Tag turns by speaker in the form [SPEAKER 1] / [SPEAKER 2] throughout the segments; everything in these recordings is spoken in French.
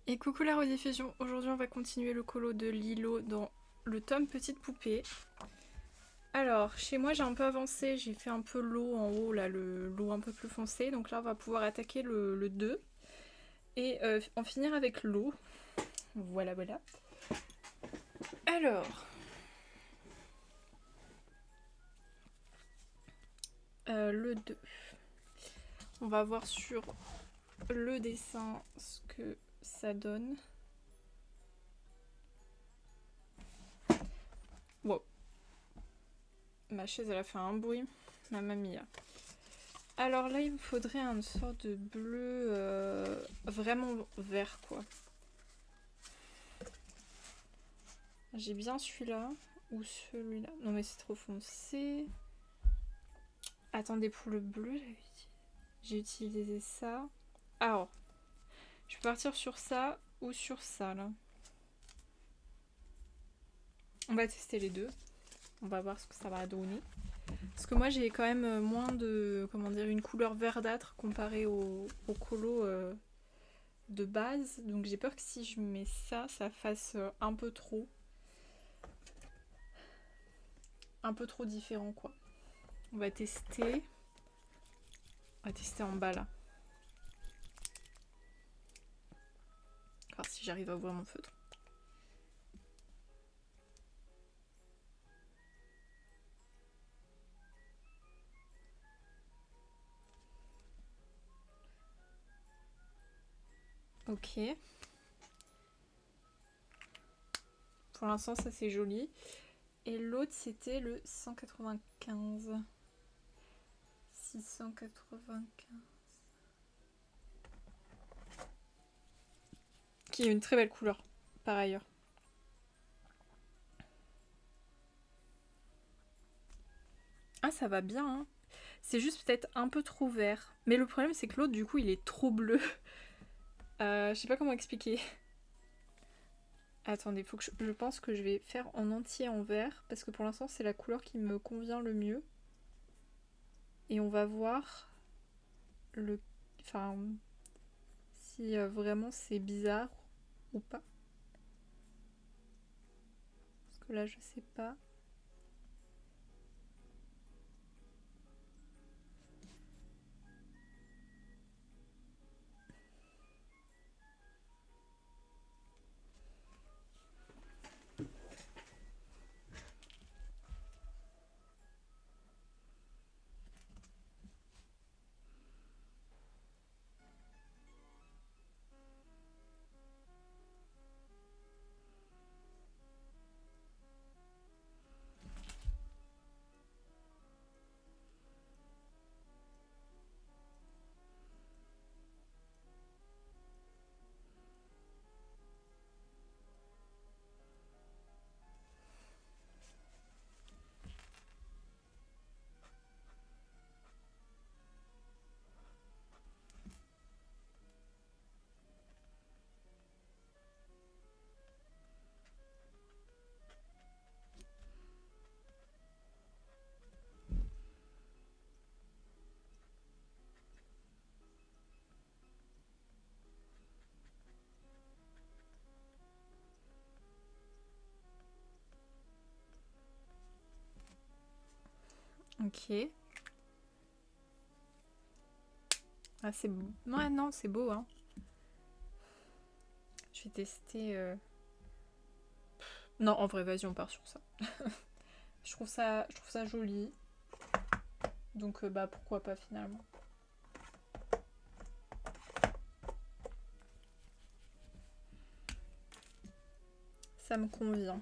[SPEAKER 1] Et coucou la rediffusion, aujourd'hui on va continuer le colo de Lilo dans le tome Petite Poupée. Alors, chez moi j'ai un peu avancé, j'ai fait un peu l'eau en haut, là, le l'eau un peu plus foncé, donc là on va pouvoir attaquer le 2 et en finir avec l'eau. Voilà, voilà. Alors, le 2. On va voir sur le dessin ce que ça donne. Wow. Ma chaise elle a fait un bruit. Mamma mia. Alors là, il me faudrait une sorte de bleu vraiment vert, quoi. J'ai bien celui-là ou celui-là. Non, mais c'est trop foncé. Attendez, pour le bleu, j'ai utilisé ça. Alors, je peux partir sur ça ou sur ça, là. On va tester les deux. On va voir ce que ça va donner. Parce que moi, j'ai quand même moins de, comment dire, une couleur verdâtre comparée au colo de base. Donc j'ai peur que si je mets ça, ça fasse un peu trop. Un peu trop différent, quoi. On va tester. On va tester en bas, là. Voir si j'arrive à ouvrir mon feutre. Ok. Pour l'instant, ça c'est joli. Et l'autre, c'était le 195. 695. Qui est une très belle couleur, par ailleurs. Ah, ça va bien, hein. C'est juste peut-être un peu trop vert. Mais le problème, c'est que l'autre, du coup, il est trop bleu. Je sais pas comment expliquer. Attendez, faut que je pense que je vais faire en entier en vert. Parce que pour l'instant, c'est la couleur qui me convient le mieux. Et on va voir le... Enfin, si vraiment c'est bizarre ou pas. Parce que là, je sais pas. Ok. Ah, c'est beau. Ouais, non, c'est beau, hein. Je vais tester... Non, en vrai, vas-y, on part sur ça. Je trouve ça joli. Donc, bah, pourquoi pas, finalement. Ça me convient.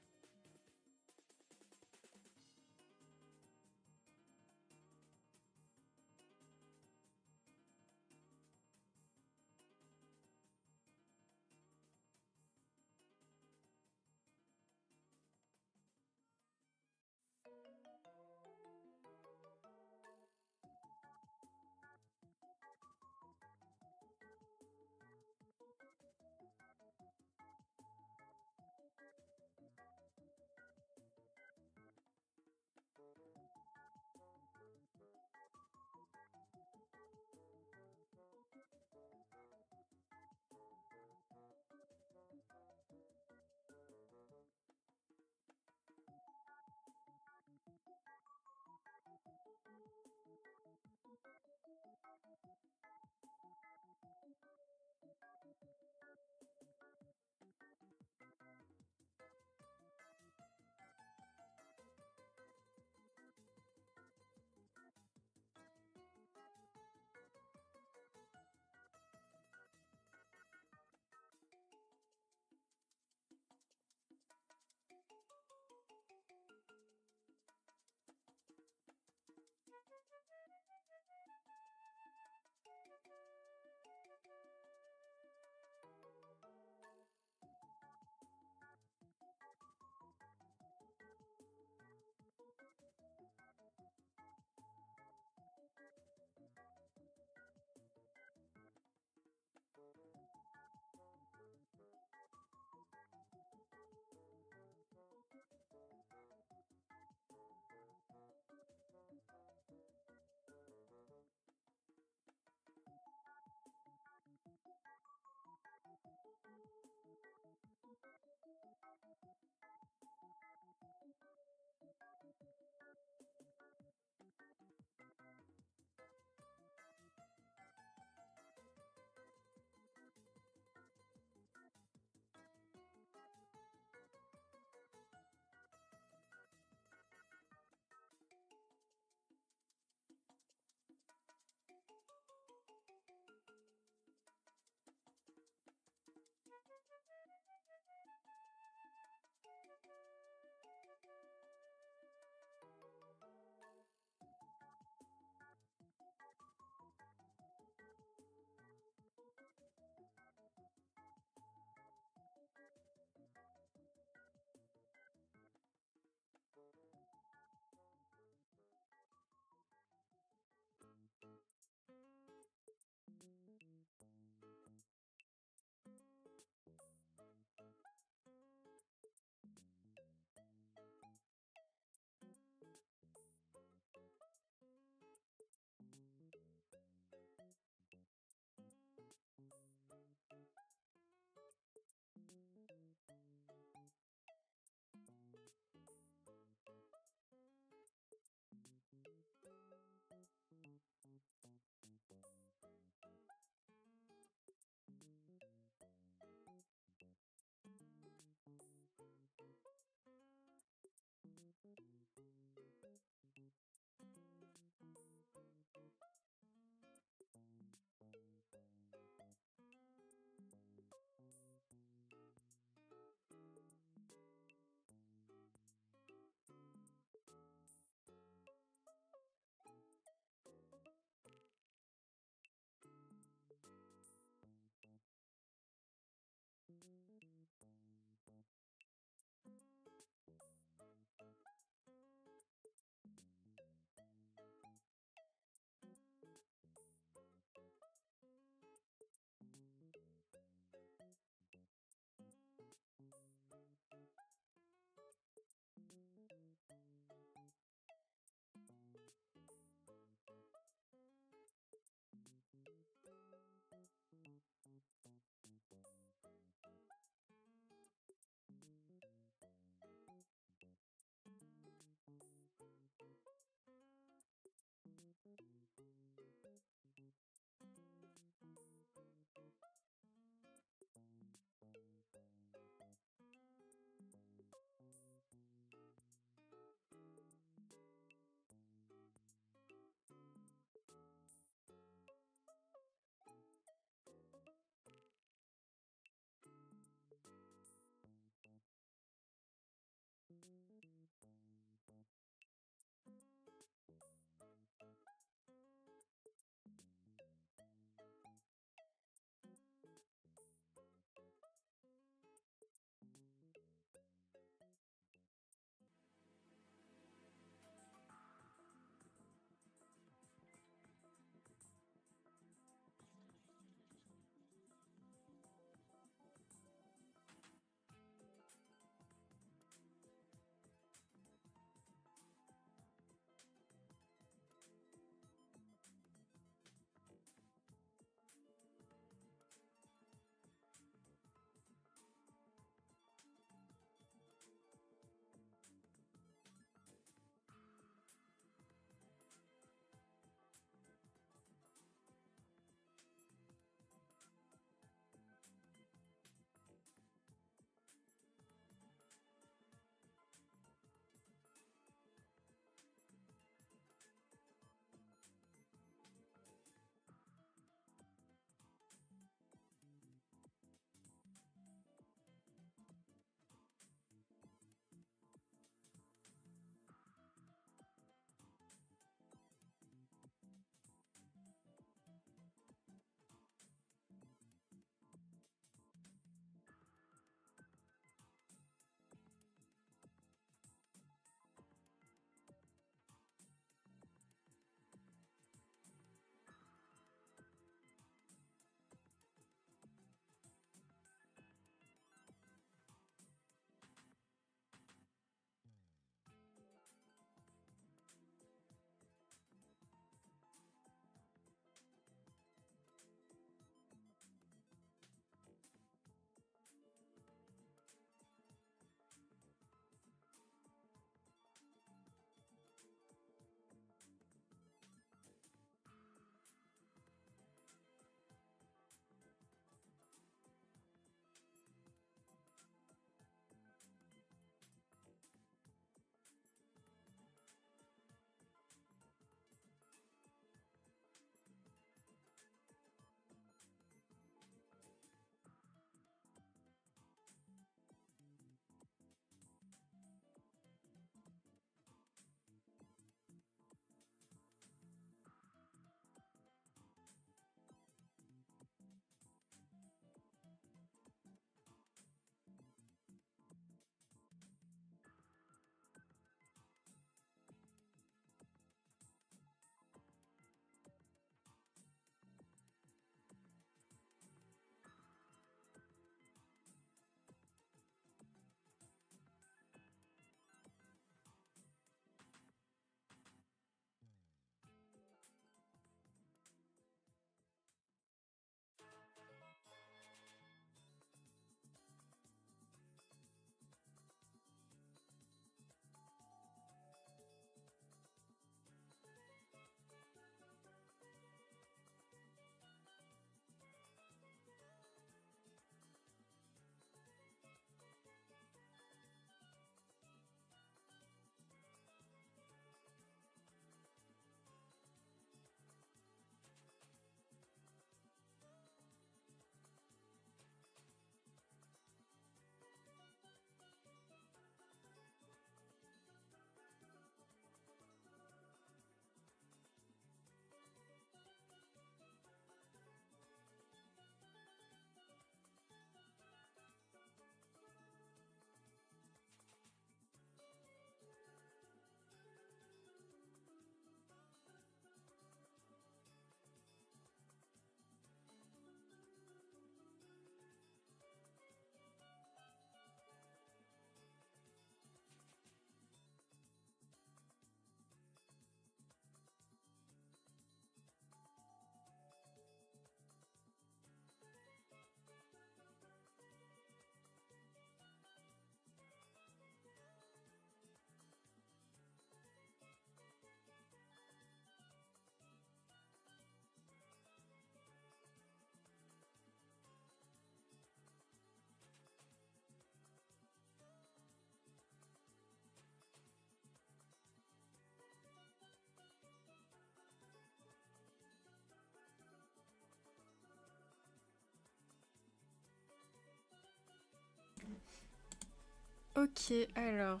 [SPEAKER 1] Ok, alors,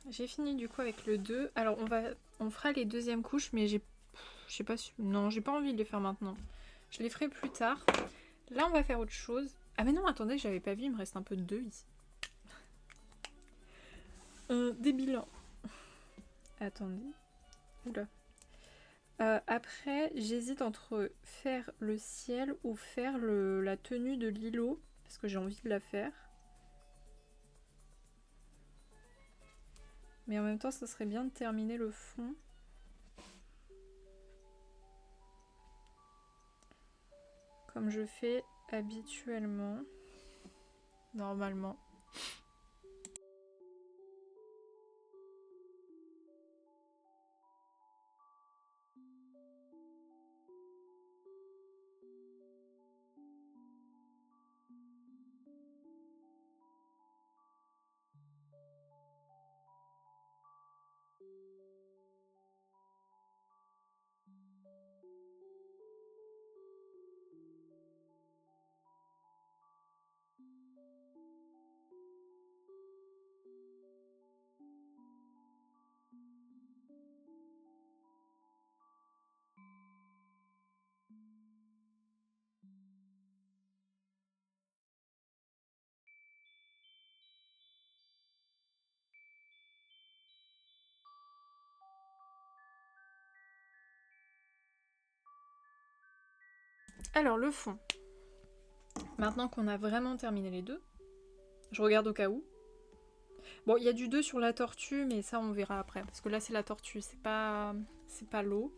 [SPEAKER 1] j'ai fini du coup avec le 2. Alors on fera les deuxièmes couches, mais je sais pas si... Non, j'ai pas envie de les faire maintenant. Je les ferai plus tard. Là, on va faire autre chose. Ah mais non, attendez, j'avais pas vu, il me reste un peu de 2 ici. Débile. Hein. Attendez. Oula. Après, j'hésite entre faire le ciel ou faire la tenue de Lilo, parce que j'ai envie de la faire. Mais en même temps, ça serait bien de terminer le fond. Comme je fais habituellement. Normalement. Alors, le fond. Maintenant qu'on a vraiment terminé les deux, je regarde au cas où. Bon, il y a du 2 sur la tortue, mais ça, on verra après. Parce que là, c'est la tortue, c'est pas l'eau.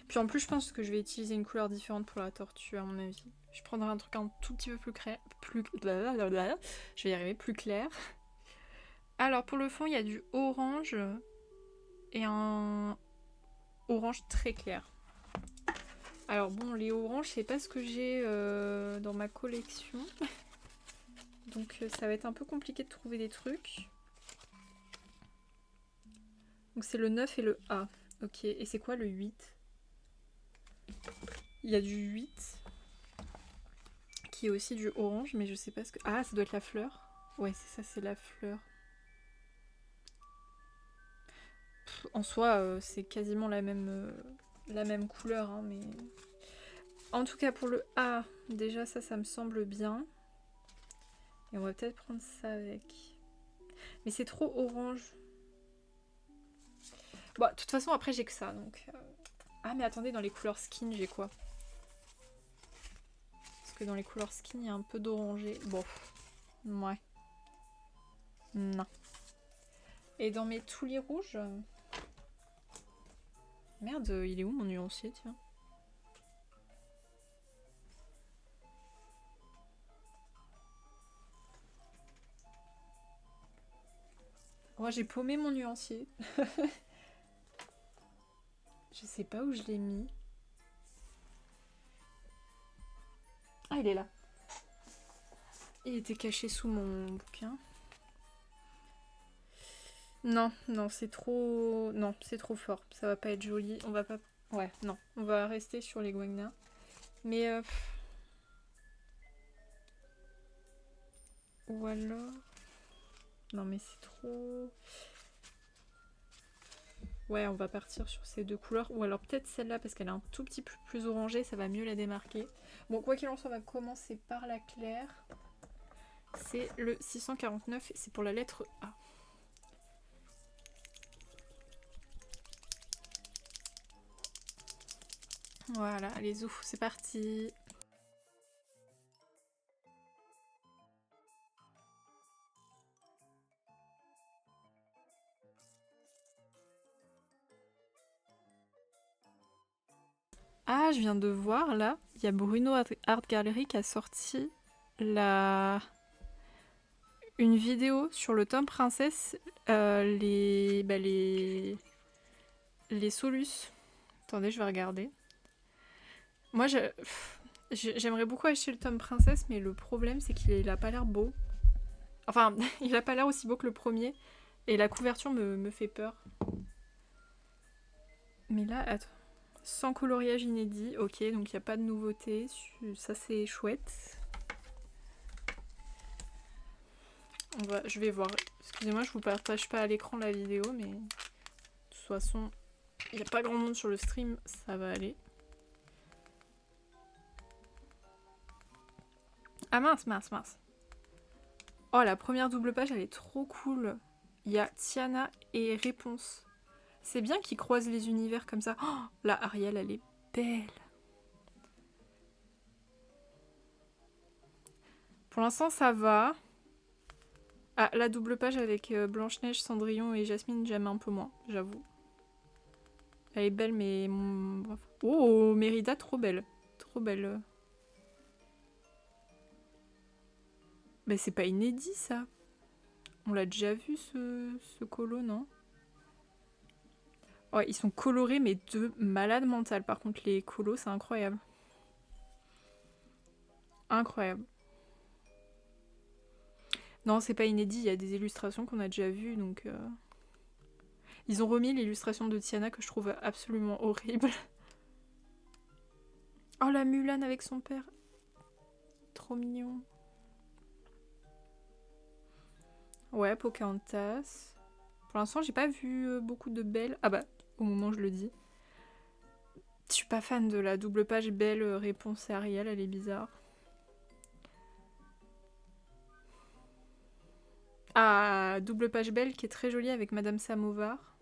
[SPEAKER 1] Puis en plus, je pense que je vais utiliser une couleur différente pour la tortue, à mon avis. Je prendrai un truc un tout petit peu plus clair. Je vais y arriver, plus clair. Alors, pour le fond, il y a du orange et un orange très clair. Alors bon, les oranges, c'est pas ce que j'ai dans ma collection. Donc ça va être un peu compliqué de trouver des trucs. Donc c'est le 9 et le A. Ok, et c'est quoi le 8? Il y a du 8 qui est aussi du orange, mais je sais pas ce que... Ah, ça doit être la fleur. Ouais, c'est ça, c'est la fleur. En soi, c'est quasiment la même couleur, hein, mais... En tout cas, pour le A, déjà, ça me semble bien. Et on va peut-être prendre ça avec. Mais c'est trop orange. Bon, de toute façon, après, j'ai que ça, donc... Ah, mais attendez, dans les couleurs skin, j'ai quoi? Parce que dans les couleurs skin, il y a un peu d'orangé. Bon, ouais. Non. Et dans mes toulis rouges... Merde, il est où mon nuancier, tiens? Oh, j'ai paumé mon nuancier. Je sais pas où je l'ai mis. Ah, il est là. Il était caché sous mon bouquin. Non, non, c'est trop... Non, c'est trop fort. Ça va pas être joli. On va pas... Ouais, non. On va rester sur les Guagna. Mais... Ou alors... Non, mais c'est trop... Ouais, on va partir sur ces deux couleurs. Ou alors peut-être celle-là, parce qu'elle est un tout petit peu plus orangée. Ça va mieux la démarquer. Bon, quoi qu'il en soit, on va commencer par la claire. C'est le 649. C'est pour la lettre A. Voilà, allez, zou, c'est parti. Ah, je viens de voir là, il y a Bruno Art Gallery qui a sorti une vidéo sur le tome Princesse, les Solus. Attendez, je vais regarder. Moi, j'aimerais beaucoup acheter le tome Princesse, mais le problème c'est qu'il a pas l'air beau. Enfin, il a pas l'air aussi beau que le premier, et la couverture me fait peur. Mais là, attends. Sans coloriage inédit, ok, donc il n'y a pas de nouveauté, ça c'est chouette. Je vais voir. Excusez-moi, je vous partage pas à l'écran la vidéo, mais de toute façon, il n'y a pas grand monde sur le stream, ça va aller. Ah mince, mince, mince. Oh, la première double page, elle est trop cool. Il y a Tiana et Réponse. C'est bien qu'ils croisent les univers comme ça. Oh, la Ariel, elle est belle. Pour l'instant, ça va. Ah, la double page avec Blanche-Neige, Cendrillon et Jasmine, j'aime un peu moins, j'avoue. Elle est belle, mais... Bref. Oh, Mérida, trop belle. Trop belle. Mais c'est pas inédit, ça. On l'a déjà vu, ce colo, non? Oh, ils sont colorés, mais de malade mentale. Par contre, les colos, c'est incroyable. Incroyable. Non, c'est pas inédit, il y a des illustrations qu'on a déjà vues, donc... Ils ont remis l'illustration de Tiana que je trouve absolument horrible. Oh, la Mulan avec son père. Trop mignon. Ouais, Pocahontas. Pour l'instant, j'ai pas vu beaucoup de belles... Ah bah, au moment où je le dis. Je suis pas fan de la double page belle réponse à Ariel, elle est bizarre. Ah, double page belle qui est très jolie avec Madame Samovar.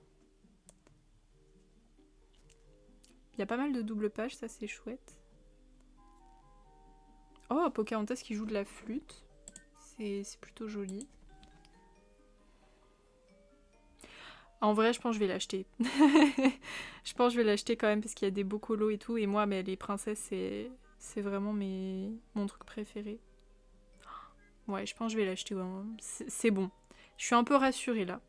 [SPEAKER 1] Il y a pas mal de double pages, ça c'est chouette. Oh, Pocahontas qui joue de la flûte. C'est plutôt joli. En vrai, je pense que je vais l'acheter. Je pense que je vais l'acheter quand même parce qu'il y a des beaux colos et tout. Et moi, mais les princesses, c'est vraiment mon truc préféré. Ouais, je pense que je vais l'acheter. Ouais. C'est bon. Je suis un peu rassurée là.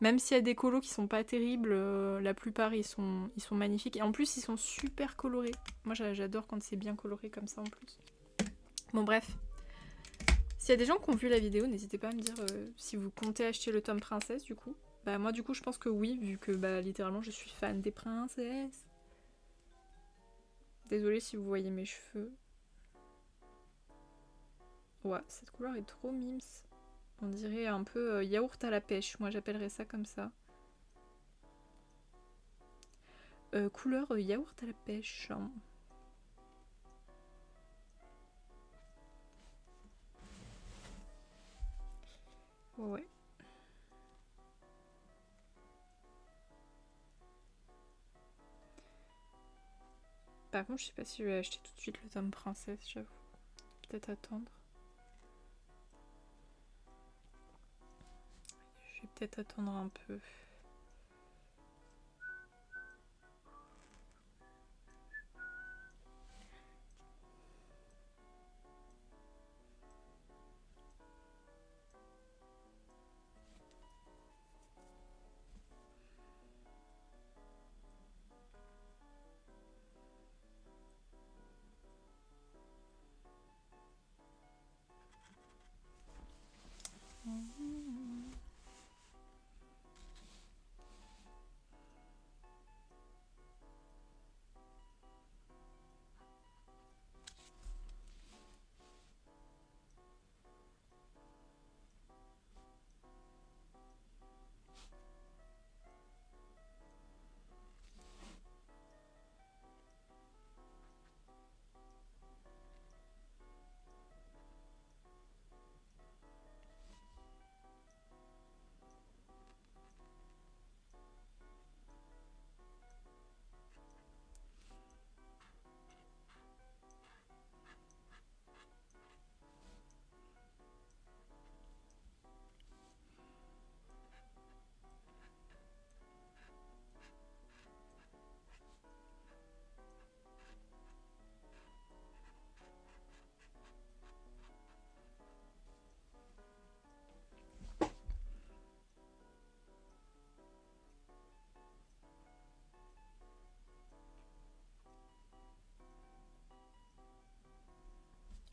[SPEAKER 1] Même s'il y a des colos qui sont pas terribles, la plupart ils sont magnifiques. Et en plus, ils sont super colorés. Moi, j'adore quand c'est bien coloré comme ça en plus. Bon, bref. S'il y a des gens qui ont vu la vidéo, n'hésitez pas à me dire si vous comptez acheter le tome princesse du coup. Bah moi du coup je pense que oui, vu que bah littéralement je suis fan des princesses. Désolée si vous voyez mes cheveux. Ouais, cette couleur est trop mimes. On dirait un peu yaourt à la pêche, moi j'appellerais ça comme ça. Couleur yaourt à la pêche. Ouais. Par contre, je sais pas si je vais acheter tout de suite le tome princesse, j'avoue. Peut-être attendre. Je vais peut-être attendre un peu.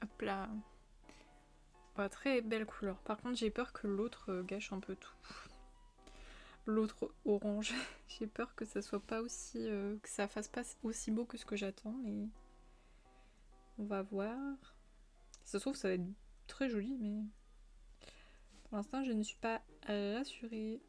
[SPEAKER 1] Hop là. Ouais, très belle couleur. Par contre, j'ai peur que l'autre gâche un peu tout. L'autre orange. J'ai peur que ça soit pas aussi... que ça fasse pas aussi beau que ce que j'attends, mais... On va voir. Si ça se trouve, ça va être très joli, mais... Pour l'instant, je ne suis pas rassurée.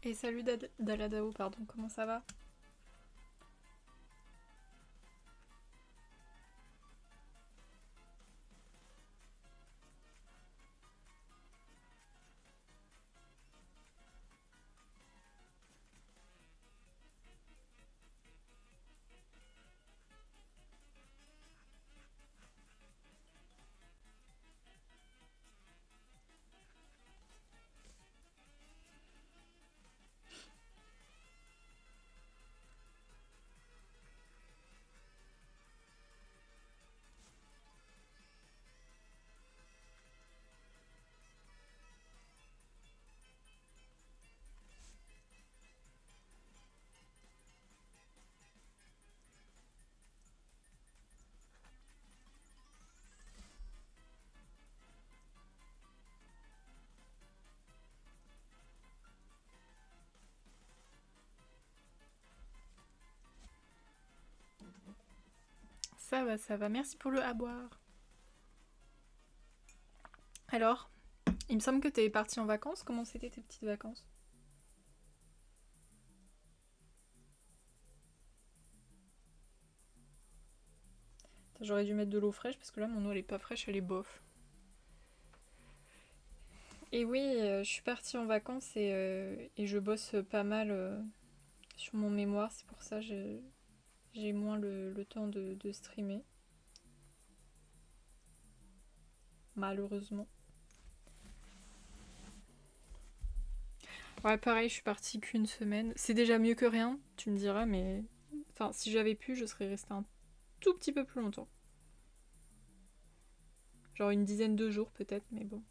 [SPEAKER 1] Et salut Daladao, pardon, comment ça va? Ça va, merci pour le à boire. Alors, il me semble que t'es partie en vacances, comment c'était tes petites vacances? J'aurais dû mettre de l'eau fraîche parce que là mon eau elle est pas fraîche, elle est bof. Et oui, je suis partie en vacances et je bosse pas mal sur mon mémoire, c'est pour ça que j'ai moins le temps de streamer, malheureusement. Ouais, pareil, je suis partie qu'une semaine. C'est déjà mieux que rien, tu me diras, mais... Enfin, si j'avais pu, je serais restée un tout petit peu plus longtemps. Genre une dizaine de jours peut-être, mais bon.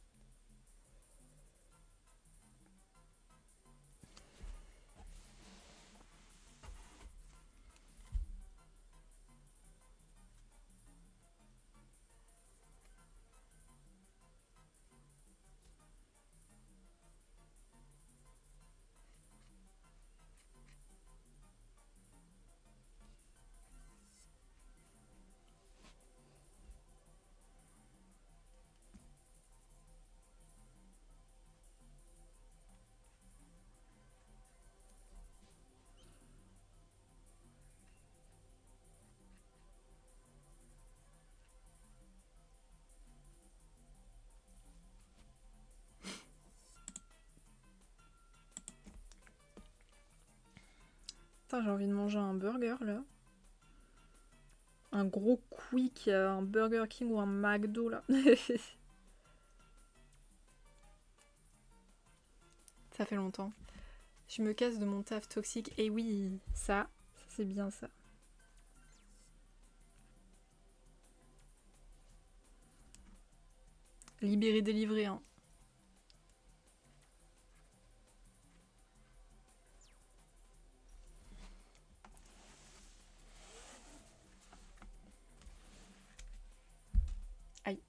[SPEAKER 1] Putain, j'ai envie de manger un burger là. Un gros quick, un Burger King ou un McDo là. Ça fait longtemps. Je me casse de mon taf toxique. Et oui, ça c'est bien ça. Libéré, délivré, hein. Aïe.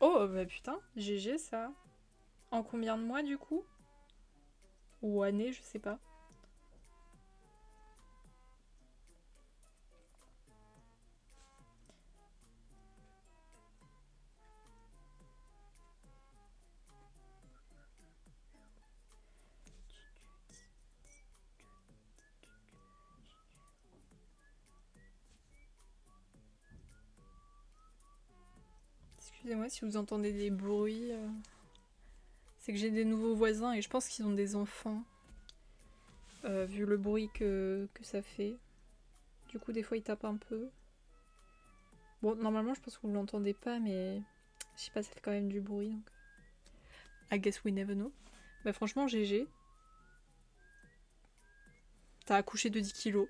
[SPEAKER 1] Oh bah putain, GG ça. En combien de mois du coup? Ou années, je sais pas. Excusez-moi si vous entendez des bruits. C'est que j'ai des nouveaux voisins et je pense qu'ils ont des enfants. Vu le bruit que ça fait. Du coup, des fois, ils tapent un peu. Bon, normalement, je pense que vous l'entendez pas, mais je sais pas, ça fait quand même du bruit. Donc... I guess we never know. Bah franchement, GG. T'as accouché de 10 kilos.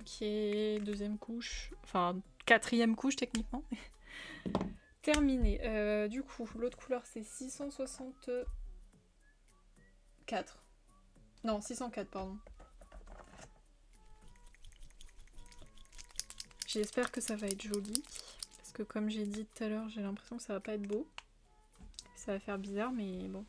[SPEAKER 1] Ok, deuxième couche. Enfin, quatrième couche techniquement. Terminé. Du coup, l'autre couleur c'est 664. Non, 604, pardon. J'espère que ça va être joli. Parce que comme j'ai dit tout à l'heure, j'ai l'impression que ça va pas être beau. Ça va faire bizarre, mais bon.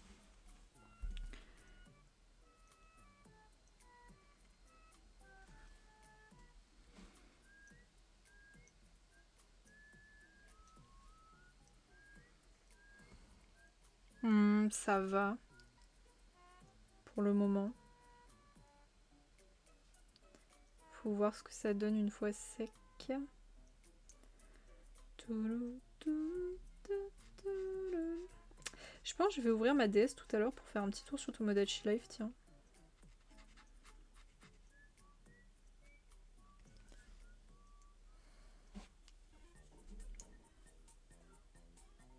[SPEAKER 1] Ça va. Pour le moment. Faut voir ce que ça donne une fois sec. Je pense que je vais ouvrir ma DS tout à l'heure pour faire un petit tour sur Tomodachi Life, tiens.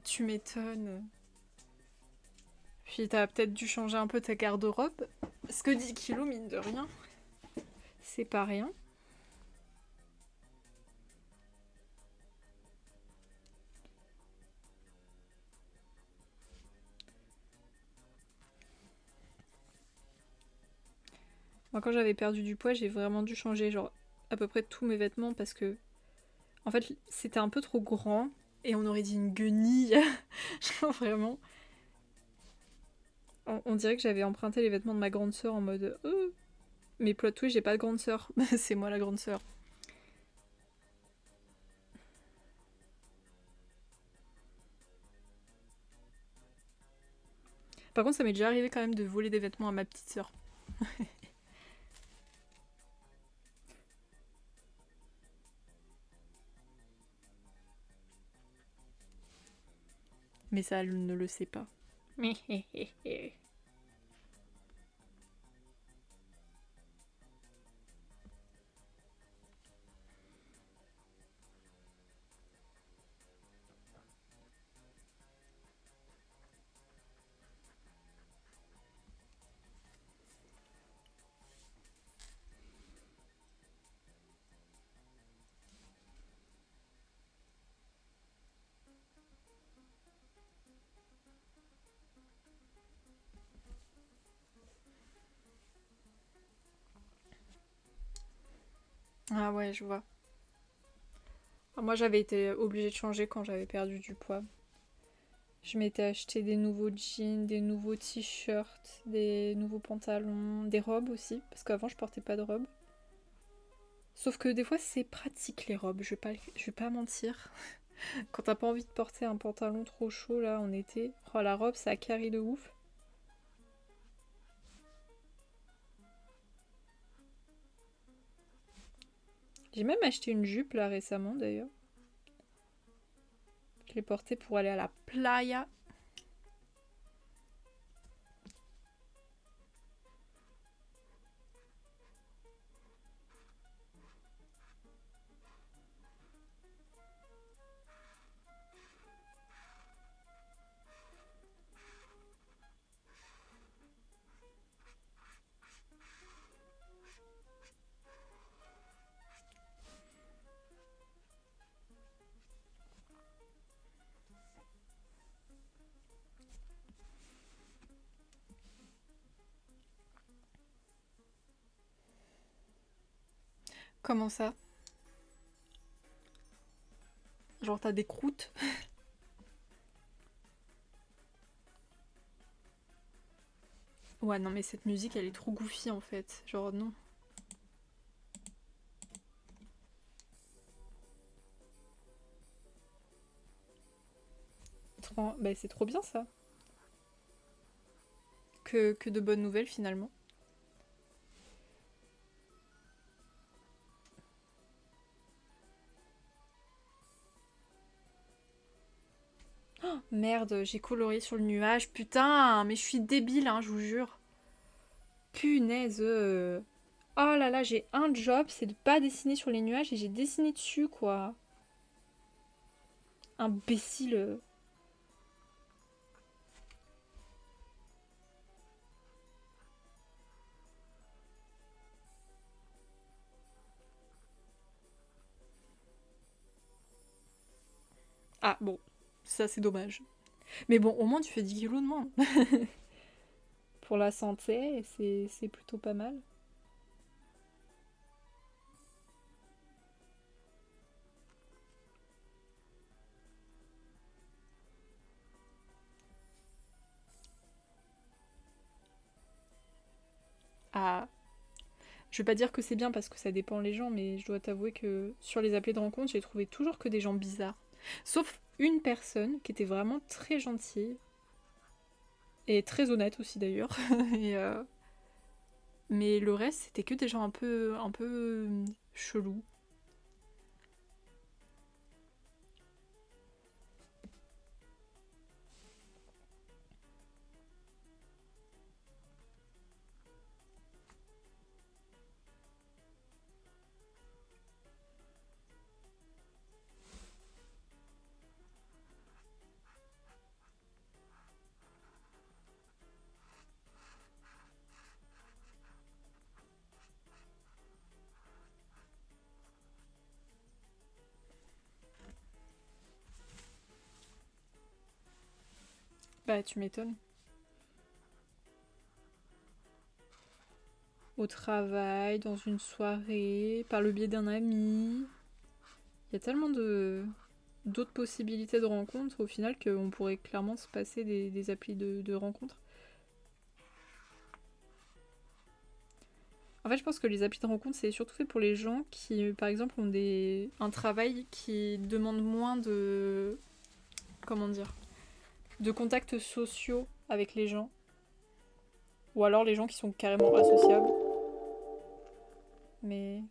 [SPEAKER 1] Tu m'étonnes. Puis t'as peut-être dû changer un peu ta garde-robe. Parce que 10 kilos, mine de rien, c'est pas rien. Moi, quand j'avais perdu du poids, j'ai vraiment dû changer genre à peu près tous mes vêtements parce que en fait, c'était un peu trop grand et on aurait dit une guenille. Genre vraiment. On dirait que j'avais emprunté les vêtements de ma grande sœur en mode mais plot twist, j'ai pas de grande sœur. C'est moi la grande sœur. Par contre, ça m'est déjà arrivé quand même de voler des vêtements à ma petite sœur. Mais ça, elle ne le sait pas. Ah ouais, je vois. Moi, j'avais été obligée de changer quand j'avais perdu du poids. Je m'étais acheté des nouveaux jeans, des nouveaux t-shirts, des nouveaux pantalons, des robes aussi, parce qu'avant je portais pas de robe. Sauf que des fois c'est pratique les robes, je vais pas mentir. Quand t'as pas envie de porter un pantalon trop chaud là en été, oh la robe ça carry de ouf. J'ai même acheté une jupe là récemment d'ailleurs. Je l'ai portée pour aller à la playa. Comment ça? Genre t'as des croûtes? Ouais non mais cette musique elle est trop goofy en fait, genre non. Bah, c'est trop bien ça. Que de bonnes nouvelles finalement. merde, j'ai coloré sur le nuage. Putain, mais je suis débile, hein, je vous jure. Punaise. Oh là là, j'ai un job, c'est de pas dessiner sur les nuages et j'ai dessiné dessus, quoi. Imbécile. Ah bon, ça c'est dommage. Mais bon, au moins tu fais 10 kilos de moins. Pour la santé, c'est plutôt pas mal. Ah, je vais pas dire que c'est bien parce que ça dépend les gens, mais je dois t'avouer que sur les applis de rencontre, j'ai trouvé toujours que des gens bizarres. Sauf une personne qui était vraiment très gentille et très honnête aussi d'ailleurs. Et, mais le reste, c'était que des gens un peu chelous. Bah, tu m'étonnes. Au travail, dans une soirée, par le biais d'un ami. Il y a tellement de d'autres possibilités de rencontres au final qu'on pourrait clairement se passer des applis de rencontres. En fait, je pense que les applis de rencontre, c'est surtout fait pour les gens qui, par exemple, ont un travail qui demande moins de... Comment dire? De contacts sociaux avec les gens. Ou alors les gens qui sont carrément associables. Mais...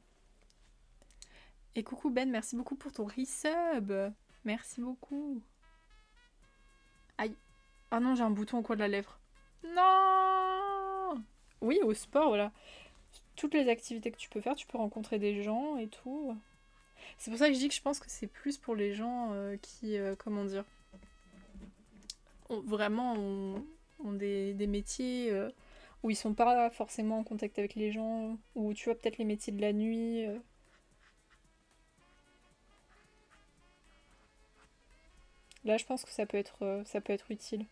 [SPEAKER 1] Et coucou Ben, merci beaucoup pour ton resub. Merci beaucoup. Aïe. Ah non, j'ai un bouton au coin de la lèvre. Non. Oui, au sport, voilà. Toutes les activités que tu peux faire, tu peux rencontrer des gens et tout. C'est pour ça que je dis que je pense que c'est plus pour les gens qui, comment dire, vraiment ont des métiers où ils sont pas forcément en contact avec les gens, ou tu vois peut-être les métiers de la nuit. Là, je pense que ça peut être utile.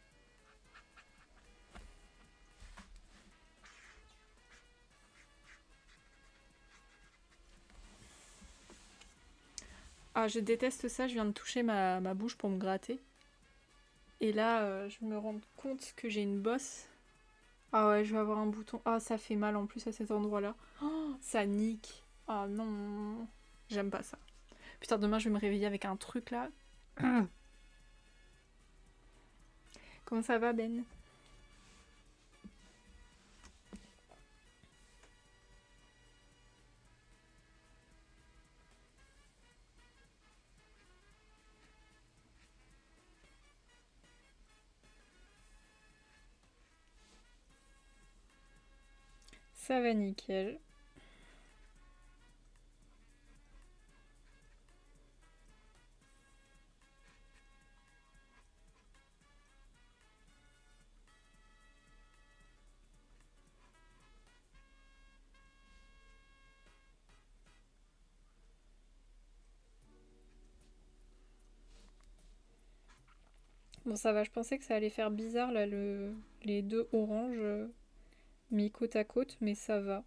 [SPEAKER 1] Ah, je déteste ça, je viens de toucher ma bouche pour me gratter. Et là, je me rends compte que j'ai une bosse. Ah ouais, je vais avoir un bouton. Ah, ça fait mal en plus à cet endroit-là. Oh, ça nique. Ah non. J'aime pas ça. Putain, demain je vais me réveiller avec un truc là. Comment ça va, Ben? Ça va nickel. Bon, ça va, je pensais que ça allait faire bizarre là, les deux oranges mis côte à côte, mais ça va.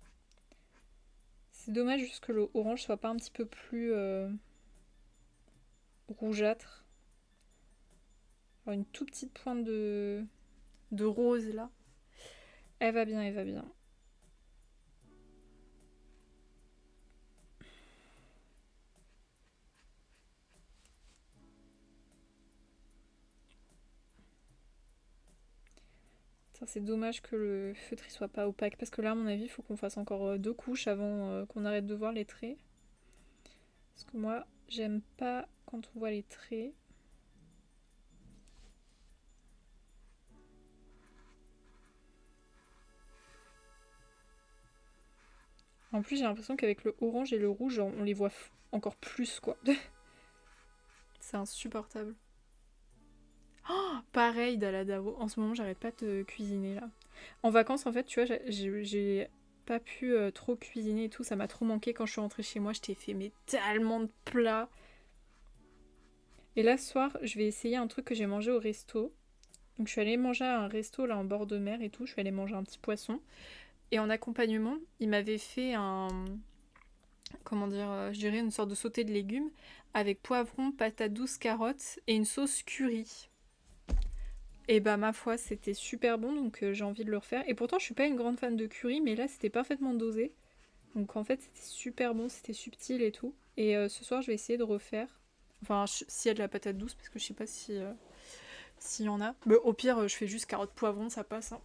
[SPEAKER 1] C'est dommage juste que le orange soit pas un petit peu plus rougeâtre. Alors, une toute petite pointe de rose là. Elle va bien, elle va bien. C'est dommage que le feutre il soit pas opaque parce que là à mon avis il faut qu'on fasse encore deux couches avant qu'on arrête de voir les traits. Parce que moi j'aime pas quand on voit les traits. En plus, j'ai l'impression qu'avec le orange et le rouge, on les voit encore plus, quoi. C'est insupportable. Oh, pareil, Daladao. En ce moment, j'arrête pas de cuisiner, là. En vacances, en fait, tu vois, j'ai pas pu trop cuisiner et tout. Ça m'a trop manqué quand je suis rentrée chez moi. Je t'ai fait mais tellement de plats. Et là, ce soir, je vais essayer un truc que j'ai mangé au resto. Donc, je suis allée manger à un resto, là, en bord de mer et tout. Je suis allée manger un petit poisson. Et en accompagnement, il m'avait fait un... Comment dire, je dirais une sorte de sauté de légumes avec poivron, patates douces, carottes et une sauce curry. Et bah ma foi c'était super bon donc j'ai envie de le refaire. Et pourtant je suis pas une grande fan de curry mais là c'était parfaitement dosé. Donc en fait c'était super bon, c'était subtil et tout. Et ce soir je vais essayer de refaire. Enfin s'il y a de la patate douce parce que je sais pas si s'il y en a. Mais au pire je fais juste carottes poivron ça passe. Hein.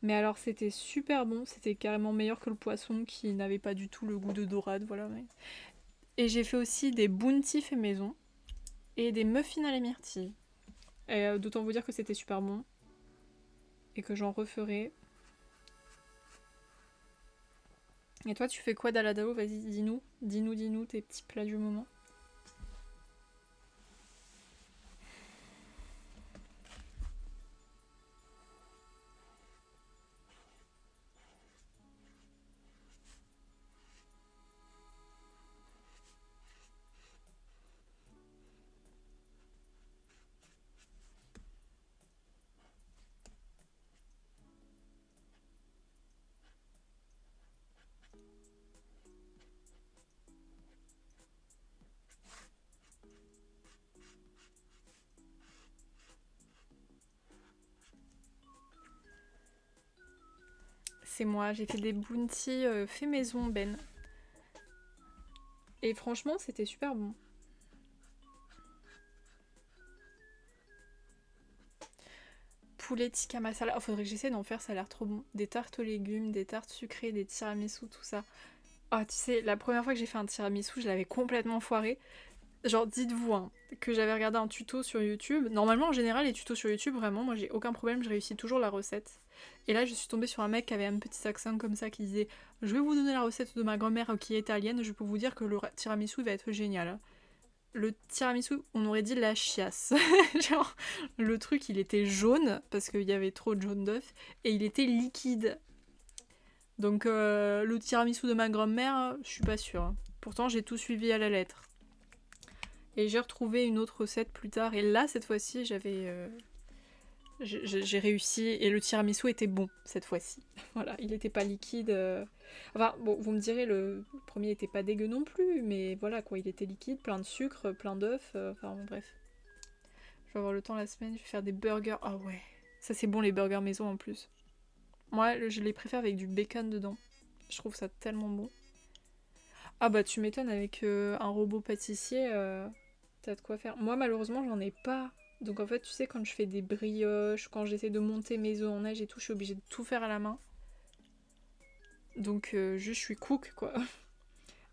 [SPEAKER 1] Mais alors c'était super bon, c'était carrément meilleur que le poisson qui n'avait pas du tout le goût de dorade, voilà. Ouais. Et j'ai fait aussi des bounty fait maison et des muffins à la myrtille. Et d'autant vous dire que c'était super bon et que j'en referai. Et toi, tu fais quoi d'Aladao? Vas-y, dis-nous. Dis-nous tes petits plats du moment. C'est moi, j'ai fait des bounty fait maison, Ben. Et franchement, c'était super bon. Poulet tikka masala. Oh, faudrait que j'essaie d'en faire, ça a l'air trop bon. Des tartes aux légumes, des tartes sucrées, des tiramisu, tout ça. Ah, tu sais, la première fois que j'ai fait un tiramisu, je l'avais complètement foiré. Genre, dites-vous hein, que j'avais regardé un tuto sur YouTube. Normalement, en général, les tutos sur YouTube, vraiment, moi j'ai aucun problème, je réussis toujours la recette. Et là, je suis tombée sur un mec qui avait un petit accent comme ça qui disait: Je vais vous donner la recette de ma grand-mère qui est italienne, je peux vous dire que le tiramisu va être génial. Le tiramisu, on aurait dit la chiasse. Genre, le truc, il était jaune, parce qu'il y avait trop de jaune d'œuf, et il était liquide. Donc, le tiramisu de ma grand-mère, je suis pas sûre. Hein. Pourtant, j'ai tout suivi à la lettre. Et j'ai retrouvé une autre recette plus tard. Et là, cette fois-ci, j'ai réussi. Et le tiramisu était bon, cette fois-ci. Voilà, il n'était pas liquide. Enfin, bon, vous me direz, le premier n'était pas dégueu non plus. Mais voilà, quoi, il était liquide, plein de sucre, plein d'œufs. Enfin, bon, bref. Je vais avoir le temps la semaine, je vais faire des burgers. Ah ouais, ça c'est bon, les burgers maison en plus. Moi, je les préfère avec du bacon dedans. Je trouve ça tellement bon. Ah bah, tu m'étonnes, avec un robot pâtissier... T'as de quoi faire. Moi, malheureusement, j'en ai pas. Donc, en fait, tu sais, quand je fais des brioches, quand j'essaie de monter mes œufs en neige et tout, je suis obligée de tout faire à la main. Donc, juste, je suis cook, quoi.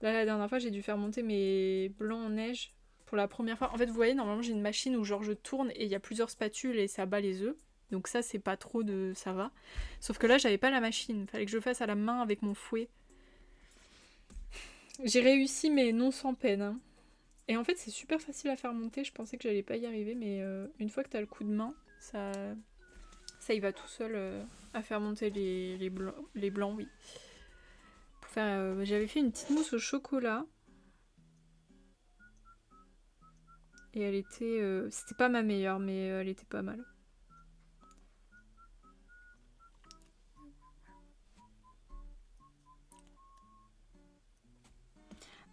[SPEAKER 1] Là, la dernière fois, j'ai dû faire monter mes blancs en neige pour la première fois. En fait, vous voyez, normalement, j'ai une machine où, genre, je tourne et il y a plusieurs spatules et ça bat les œufs. Donc, ça, c'est pas trop de. Ça va. Sauf que là, j'avais pas la machine. Fallait que je le fasse à la main avec mon fouet. J'ai réussi, mais non sans peine. Hein. Et en fait, c'est super facile à faire monter. Je pensais que j'allais pas y arriver, mais une fois que t'as le coup de main, ça y va tout seul à faire monter les blancs, oui. Pour faire, j'avais fait une petite mousse au chocolat. Et elle était... c'était pas ma meilleure, mais elle était pas mal.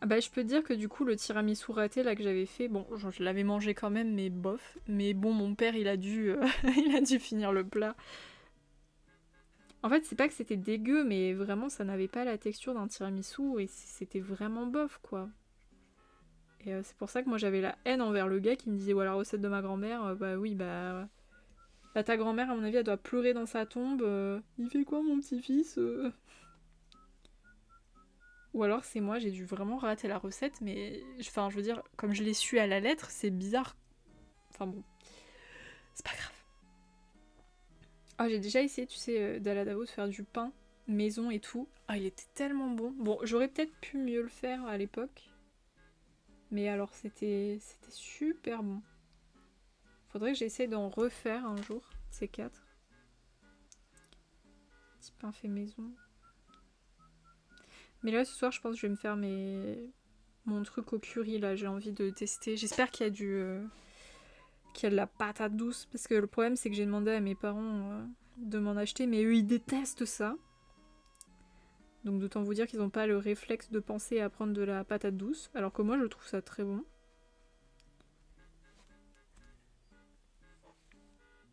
[SPEAKER 1] Ah bah je peux te dire que du coup le tiramisu raté là que j'avais fait, bon je l'avais mangé quand même mais bof. Mais bon mon père il a dû, il a dû finir le plat. En fait, c'est pas que c'était dégueu, mais vraiment, ça n'avait pas la texture d'un tiramisu et c'était vraiment bof, quoi. Et c'est pour ça que moi j'avais la haine envers le gars qui me disait: voilà, la recette de ma grand-mère, bah oui, bah. Là, ta grand-mère, à mon avis, elle doit pleurer dans sa tombe. Il fait quoi, mon petit-fils Ou alors, c'est moi, j'ai dû vraiment rater la recette, mais. Enfin, je veux dire, comme je l'ai su à la lettre, c'est bizarre. Enfin bon, c'est pas grave. Ah, j'ai déjà essayé, tu sais, d'Aladao de faire du pain. maison et tout. Ah, il était tellement bon. Bon, j'aurais peut-être pu mieux le faire à l'époque. Mais alors, c'était super bon. Faudrait que j'essaie d'en refaire un jour, ces 4. Petit pain fait maison. Mais là, ce soir, je pense que je vais me faire mon truc au curry, là. J'ai envie de tester. J'espère qu'il y a qu'il y a de la patate douce. Parce que le problème, c'est que j'ai demandé à mes parents de m'en acheter. Mais eux, ils détestent ça. Donc d'autant vous dire qu'ils n'ont pas le réflexe de penser à prendre de la patate douce. Alors que moi, je trouve ça très bon.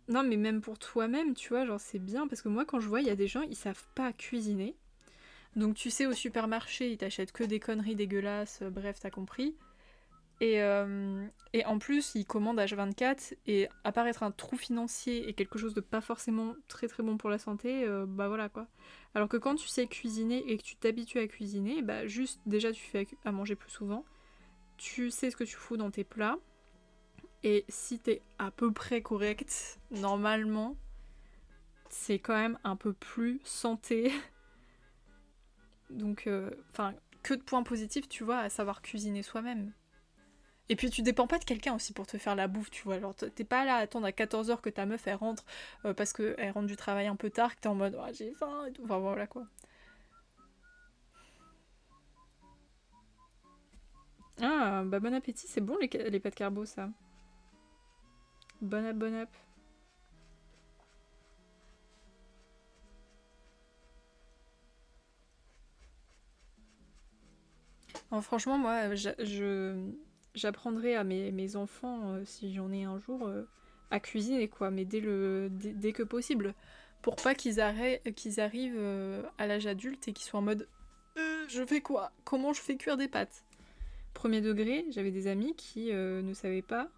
[SPEAKER 1] Non, mais même pour toi-même, tu vois, genre c'est bien. Parce que moi, quand je vois, il y a des gens, ils savent pas cuisiner. Donc tu sais, au supermarché, ils t'achètent que des conneries dégueulasses. Bref, t'as compris. Et en plus, ils commandent H24 et à part être un trou financier et quelque chose de pas forcément très très bon pour la santé, bah voilà quoi. Alors que quand tu sais cuisiner et que tu t'habitues à cuisiner, bah juste déjà tu fais à manger plus souvent, tu sais ce que tu fous dans tes plats et si t'es à peu près correct, normalement, c'est quand même un peu plus santé. Donc, enfin, que de points positifs, tu vois, à savoir cuisiner soi-même. Et puis tu dépends pas de quelqu'un aussi pour te faire la bouffe, tu vois. Alors t'es pas là à attendre à 14h que ta meuf elle rentre parce qu'elle rentre du travail un peu tard, que t'es en mode oh, j'ai faim et tout. Enfin voilà quoi. Ah bah bon appétit, c'est bon les pâtes carbo ça. Bon app, bon app. Alors, franchement moi j'apprendrai à mes enfants si j'en ai un jour à cuisiner quoi, mais dès que possible. Pour pas qu'ils arrivent à l'âge adulte et qu'ils soient en mode je fais quoi? Comment je fais cuire des pâtes? Premier degré, j'avais des amis qui ne savaient pas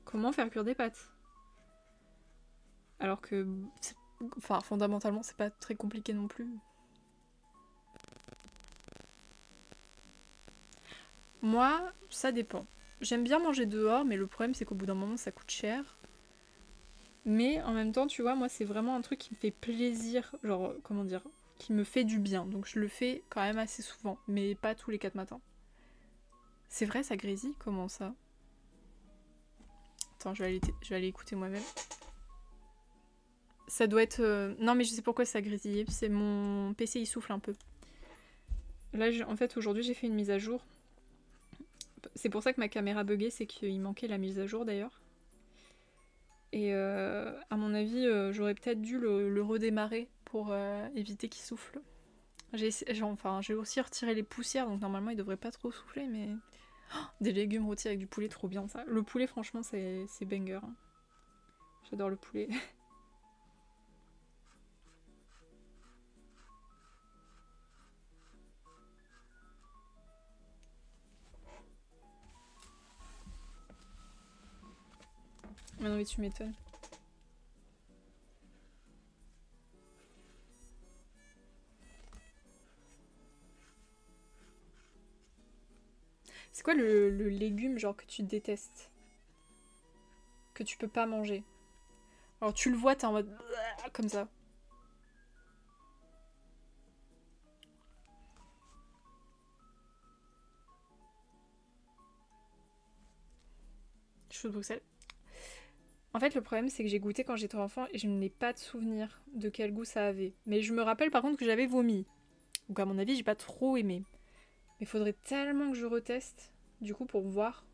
[SPEAKER 1] comment faire cuire des pâtes. Alors que, enfin, fondamentalement, c'est pas très compliqué non plus. Moi, ça dépend. J'aime bien manger dehors, mais le problème, c'est qu'au bout d'un moment, ça coûte cher. Mais en même temps, tu vois, moi, c'est vraiment un truc qui me fait plaisir. Genre, comment dire? Qui me fait du bien. Donc, je le fais quand même assez souvent, mais pas tous les 4 matins. C'est vrai, ça grésille? Comment ça? Attends, je vais aller écouter moi-même. Ça doit être. Non, mais je sais pourquoi ça grésille. C'est mon PC, il souffle un peu. Là, en fait, aujourd'hui, j'ai fait une mise à jour. C'est pour ça que ma caméra buguait, c'est qu'il manquait la mise à jour d'ailleurs. Et à mon avis, j'aurais peut-être dû le redémarrer pour éviter qu'il souffle. J'ai aussi retiré les poussières, donc normalement il devrait pas trop souffler, mais. Oh, des légumes rôtis avec du poulet, trop bien ça. Le poulet, franchement, c'est banger. Hein. J'adore le poulet. Ah non, mais tu m'étonnes. C'est quoi le légume genre que tu détestes? Que tu peux pas manger? Alors tu le vois, t'es en mode comme ça. Chou de Bruxelles. En fait, le problème, c'est que j'ai goûté quand j'étais enfant et je n'ai pas de souvenir de quel goût ça avait. Mais je me rappelle par contre que j'avais vomi. Donc à mon avis, j'ai pas trop aimé. Mais il faudrait tellement que je reteste, du coup, pour voir.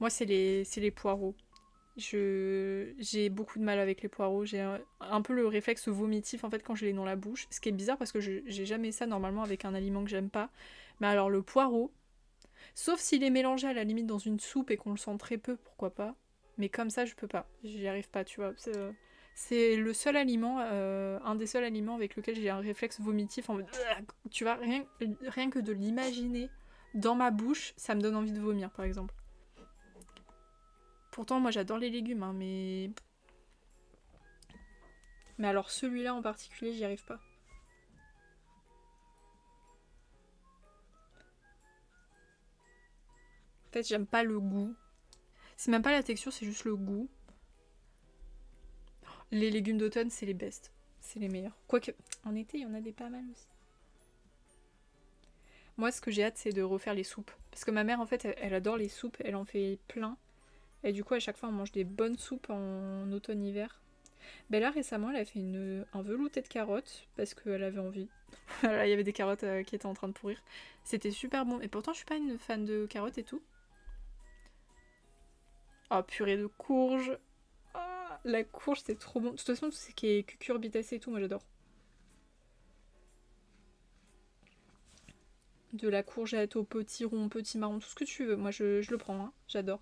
[SPEAKER 1] Moi, c'est les poireaux. J'ai beaucoup de mal avec les poireaux. J'ai un peu le réflexe vomitif en fait quand je l'ai dans la bouche. Ce qui est bizarre parce que j'ai jamais ça normalement avec un aliment que j'aime pas. Mais alors le poireau, sauf s'il est mélangé à la limite dans une soupe et qu'on le sent très peu, pourquoi pas. Mais comme ça, je peux pas. J'y arrive pas, tu vois. C'est le seul aliment, un des seuls aliments avec lequel j'ai un réflexe vomitif en mode. Tu vois, rien que de l'imaginer dans ma bouche, ça me donne envie de vomir, par exemple. Pourtant, moi j'adore les légumes, hein, mais. Mais alors celui-là en particulier, j'y arrive pas. En fait, j'aime pas le goût. C'est même pas la texture, c'est juste le goût. Les légumes d'automne, c'est les best. C'est les meilleurs. Quoique, en été, il y en a des pas mal aussi. Moi, ce que j'ai hâte, c'est de refaire les soupes. Parce que ma mère, en fait, elle adore les soupes. Elle en fait plein. Et du coup, à chaque fois, on mange des bonnes soupes en automne-hiver. Ben là, récemment, elle a fait un velouté de carottes. Parce qu'elle avait envie. Voilà, il y avait des carottes qui étaient en train de pourrir. C'était super bon. Et pourtant, je suis pas une fan de carottes et tout. Oh, purée de courge. Ah, la courge, c'est trop bon. De toute façon, tout ce qui est cucurbitacé et tout, moi j'adore. De la courgette au petit rond, petit marron, tout ce que tu veux. Moi, je le prends, hein. J'adore.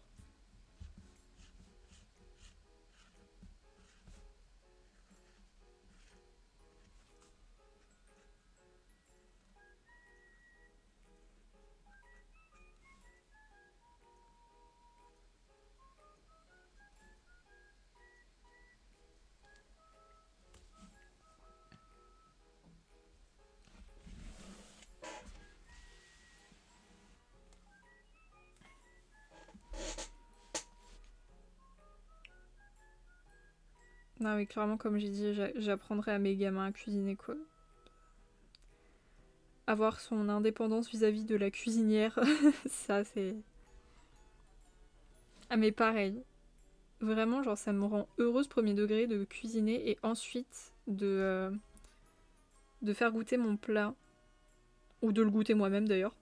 [SPEAKER 1] Non, mais clairement, comme j'ai dit, j'apprendrai à mes gamins à cuisiner, quoi. Avoir son indépendance vis-à-vis de la cuisinière, ça, c'est... Ah, mais pareil. Vraiment, genre, ça me rend heureuse premier degré de cuisiner et ensuite de faire goûter mon plat, ou de le goûter moi-même d'ailleurs,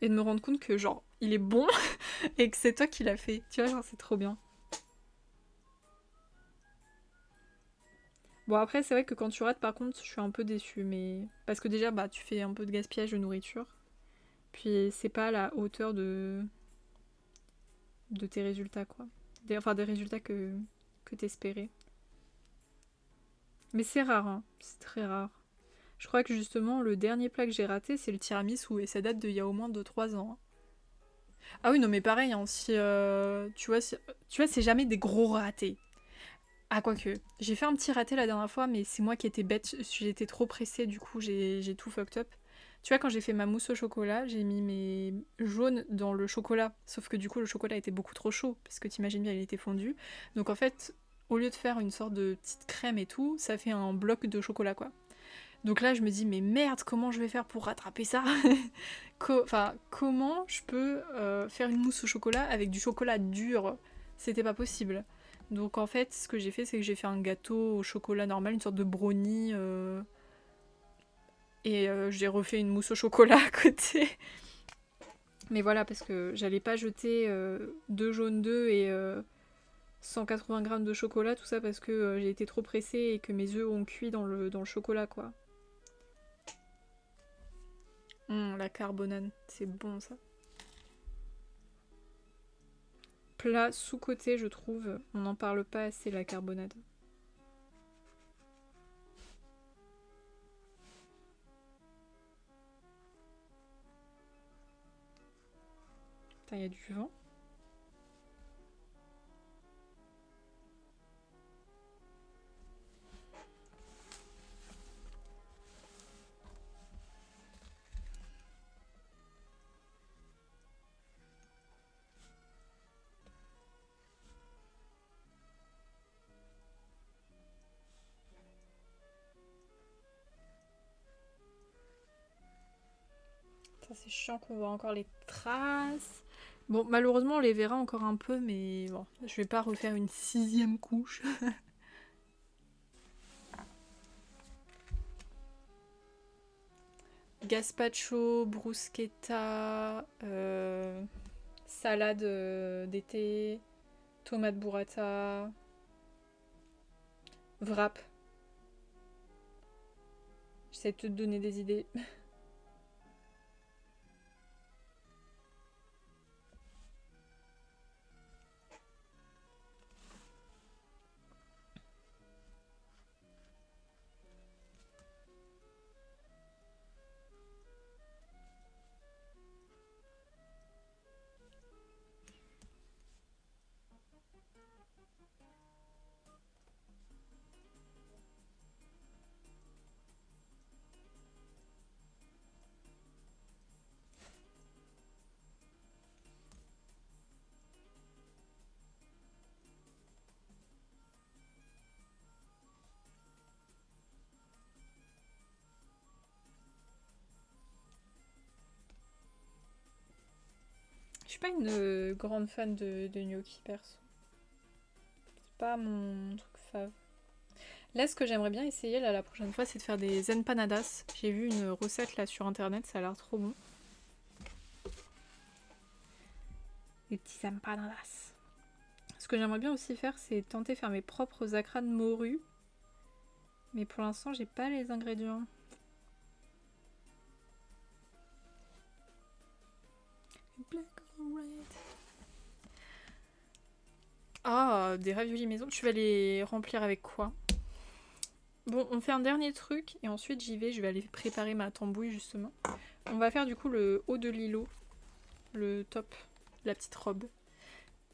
[SPEAKER 1] et de me rendre compte que, genre, il est bon et que c'est toi qui l'as fait. Tu vois, genre, c'est trop bien. Bon, après, c'est vrai que quand tu rates, par contre, je suis un peu déçue, mais... Parce que déjà, bah, tu fais un peu de gaspillage de nourriture, puis c'est pas à la hauteur de tes résultats, quoi. Enfin, des résultats que t'espérais. Mais c'est rare, hein. C'est très rare. Je crois que justement, le dernier plat que j'ai raté, c'est le tiramisu, et ça date d'il y a au moins 2 3 ans, hein. Ah oui, non, mais pareil, hein, si, tu vois, c'est jamais des gros ratés. Ah, quoique. J'ai fait un petit raté la dernière fois, mais c'est moi qui étais bête. J'étais trop pressée, du coup, j'ai tout fucked up. Tu vois, quand j'ai fait ma mousse au chocolat, j'ai mis mes jaunes dans le chocolat. Sauf que du coup, le chocolat était beaucoup trop chaud, parce que t'imagines bien, il était fondu. Donc en fait, au lieu de faire une sorte de petite crème et tout, ça fait un bloc de chocolat, quoi. Donc là, je me dis, mais merde, comment je vais faire pour rattraper ça? Enfin, comment je peux faire une mousse au chocolat avec du chocolat dur? C'était pas possible. Donc en fait, ce que j'ai fait, c'est que j'ai fait un gâteau au chocolat normal, une sorte de brownie, et j'ai refait une mousse au chocolat à côté. Mais voilà, parce que j'allais pas jeter deux jaunes d'œufs et 180 grammes de chocolat, tout ça parce que j'ai été trop pressée et que mes œufs ont cuit dans le chocolat, quoi. La carbonade, c'est bon ça. Plat sous-coté, je trouve. On n'en parle pas assez, la carbonade. Putain, il y a du vent. Ça, c'est chiant qu'on voit encore les traces. Bon, malheureusement, on les verra encore un peu, mais bon, je vais pas refaire une sixième couche. Gazpacho, bruschetta, salade d'été, tomate burrata, wrap. J'essaie de te donner des idées. suis pas une grande fan de gnocchi perso. C'est pas mon truc fave. Là, ce que j'aimerais bien essayer là, la prochaine fois, c'est de faire des empanadas. J'ai vu une recette là sur internet, ça a l'air trop bon. Des petits empanadas. Ce que j'aimerais bien aussi faire, c'est tenter de faire mes propres acras de morue. Mais pour l'instant, j'ai pas les ingrédients. Black or red. Ah, des raviolis maison. Tu vas les remplir avec quoi? Bon, on fait un dernier truc et ensuite j'y vais. Je vais aller préparer ma tambouille justement. On va faire du coup le haut de l'îlot. Le top. La petite robe.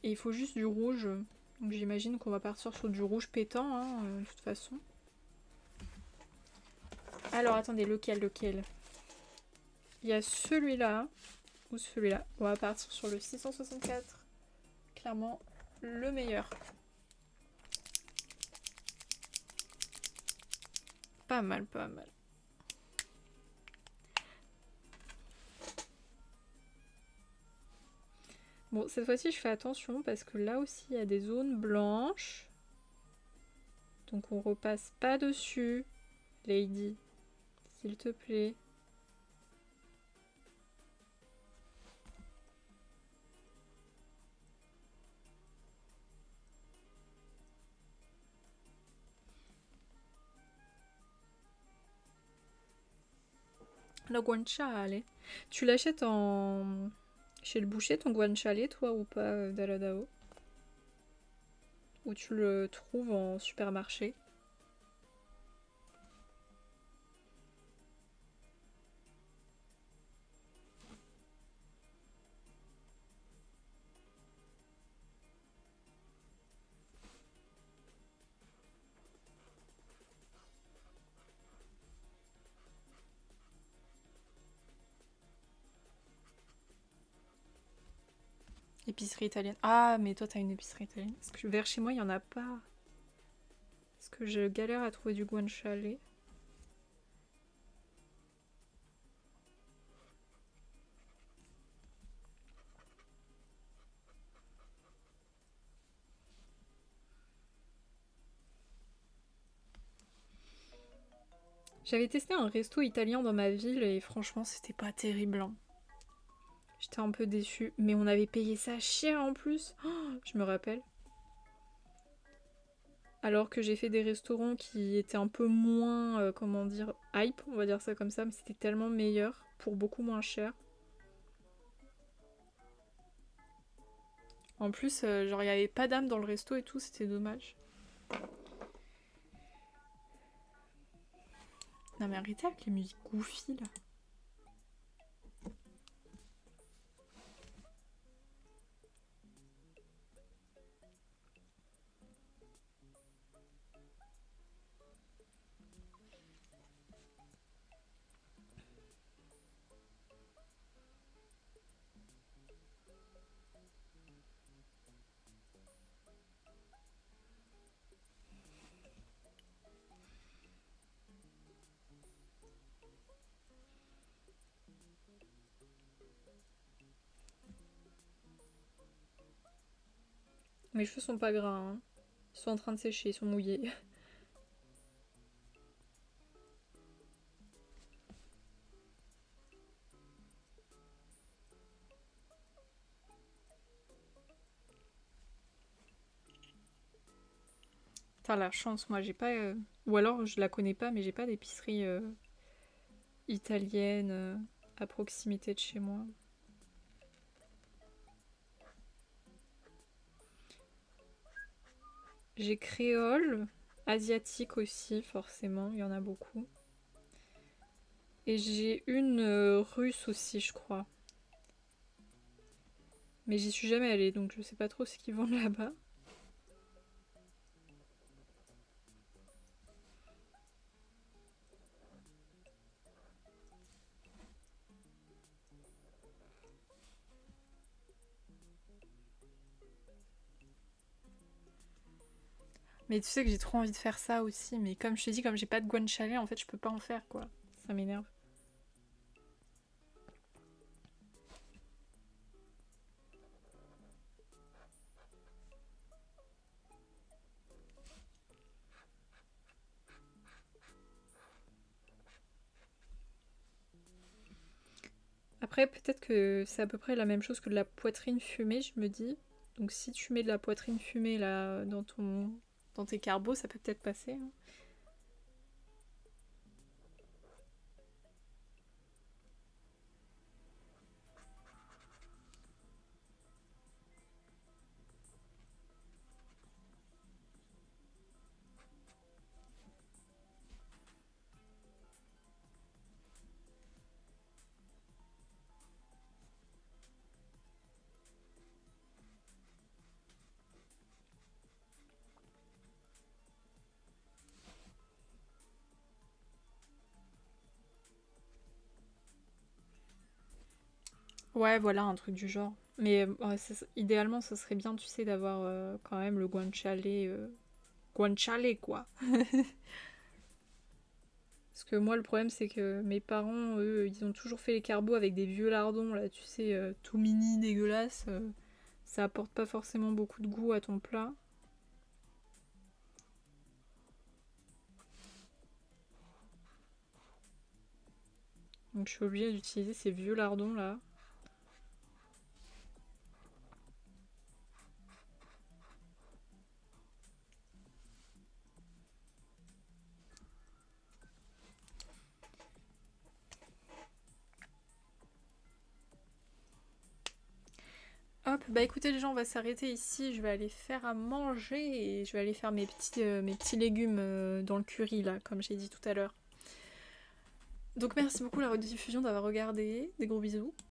[SPEAKER 1] Et il faut juste du rouge. Donc j'imagine qu'on va partir sur du rouge pétant, hein, de toute façon. Alors attendez, lequel? Il y a celui-là ou celui-là. On va partir sur le 664. Clairement, le meilleur. Pas mal, pas mal. Bon, cette fois-ci, je fais attention parce que là aussi, il y a des zones blanches. Donc on repasse pas dessus, Lady. S'il te plaît. Le guanciale. Tu l'achètes en... chez le boucher, ton guanciale, toi, ou pas, Daladao? Ou tu le trouves en supermarché? Épicerie italienne. Ah, mais toi, t'as une épicerie italienne. Parce que vers chez moi, il n'y en a pas. Parce que je galère à trouver du guanciale. J'avais testé un resto italien dans ma ville et franchement, c'était pas terrible, hein. J'étais un peu déçue. Mais on avait payé ça cher en plus. Oh, je me rappelle. Alors que j'ai fait des restaurants qui étaient un peu moins, comment dire, hype, on va dire ça comme ça, mais c'était tellement meilleur pour beaucoup moins cher. En plus, genre, il n'y avait pas d'âme dans le resto et tout, c'était dommage. Non mais arrêtez avec les musiques goofy là. Mes cheveux sont pas gras, hein. Ils sont en train de sécher, ils sont mouillés. T'as la chance, moi j'ai pas... Ou alors je la connais pas, mais j'ai pas d'épicerie italienne à proximité de chez moi. J'ai créole, asiatique aussi, forcément, il y en a beaucoup. Et j'ai une russe aussi, je crois. Mais j'y suis jamais allée, donc je sais pas trop ce qu'ils vendent là-bas. Mais tu sais que j'ai trop envie de faire ça aussi, mais comme je t'ai dit, comme j'ai pas de guanciale, en fait, je peux pas en faire, quoi. Ça m'énerve. Après, peut-être que c'est à peu près la même chose que de la poitrine fumée, je me dis. Donc si tu mets de la poitrine fumée là dans tes carbos, ça peut peut-être passer, hein. Ouais, voilà, un truc du genre. Mais ouais, idéalement, ça serait bien, tu sais, d'avoir quand même le guanciale, guanciale, quoi. Parce que moi, le problème, c'est que mes parents, eux, ils ont toujours fait les carbos avec des vieux lardons, là, tu sais, tout mini, dégueulasse. Ça apporte pas forcément beaucoup de goût à ton plat. Donc je suis obligée d'utiliser ces vieux lardons, là. Hop, bah écoutez les gens, on va s'arrêter ici. Je vais aller faire à manger et je vais aller faire mes petits légumes dans le curry, là, comme j'ai dit tout à l'heure. Donc merci beaucoup la rediffusion d'avoir regardé. Des gros bisous.